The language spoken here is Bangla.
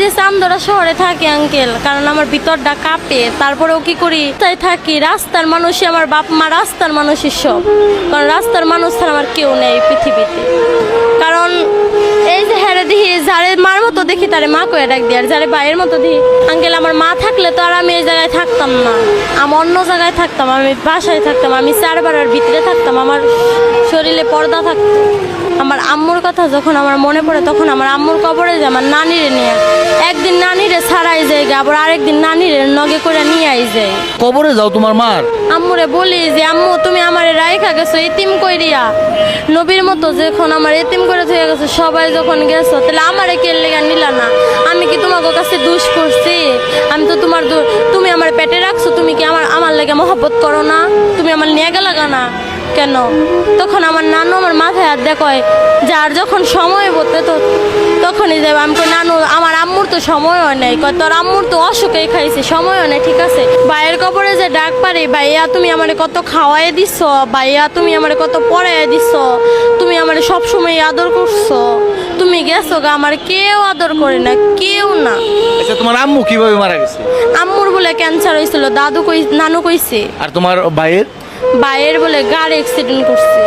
সিরিয়াস আমদরা শহরে থাকি আঙ্কেল, কারণ আমার ভিতরটা কাঁপে। তারপরেও কি করি, তাই থাকি। রাস্তার মানুষই আমার বাপ মা, রাস্তার মানুষই সব। কারণ রাস্তার মানুষ ছাড়া আমার কেউ নেই পৃথিবীতে। কারণ এই যে হ্যারে দেখি, যারে মার মতো দেখি তারে মা কয়ে ডাক দিই, আর যারে ভাইয়ের মতো দেখি। আঙ্কেল, আমার মা থাকলে তো আর আমি এই জায়গায় থাকতাম না, আমি অন্য জায়গায় থাকতাম, আমি বাসায় থাকতাম, আমি চারবারের ভিতরে থাকতাম, আমার শরীরে পর্দা থাকতো। আমার আম্মুর কথা যখন আমার মনে পড়ে, তখন আমার আম্মুর কবরে যে আমার নানিরে নিয়ে একদিন নানিরে ছাড়াই যায়, আবার আরেকদিন নানিরে নগে করে নিয়ে আই যায়। কবরে যাও তোমার মার? আম্মুরে বলি যে আম্মু তুমি আমারে রাইখা গেছো এতিম কইরিয়া, নবীর মতো যখন আমার এতিম করে থেকে গেছো, সবাই যখন গেছো, তাহলে আমারে কে লেগা নিলা না? আমি কি তোমাকে কাছে দুষ করছি? আমি তো তোমার তুমি আমার পেটে রাখছো, তুমি কি আমার লেগে মহব্বত করো না? তুমি আমার নিয়ে গেলা না কেন? তখন আমার নানু আমার মাথায় হাত দেখায়, যার যখন সময় বলতে তো তখনই যাবে। আমি কই নানু, আমার আম্মুর তো সময় হয় নাই। কয় তোর আম্মুর তো অসুখেই খাইছে, সময় হয় নাই, ঠিক আছে। ভাইয়ের কবরে যে ডাক পারি, ভাইয়া তুমি আমারে কত খাওয়াই দিছ, ভাইয়া তুমি আমারে কত পড়াই দিছ, তুমি আমারে সবসময় আদর করছো, তুমি গেছো গা, আমার কেউ আদর করে না, কেউ না। আচ্ছা, তোমার আম্মু কিভাবে মারা গেছে? আম্মুর বলে ক্যান্সার হয়েছিল, নানু কইছে। আর তোমার ভাইয়ের? ভাইয়ের বলে গাড়ি অ্যাক্সিডেন্ট করছে।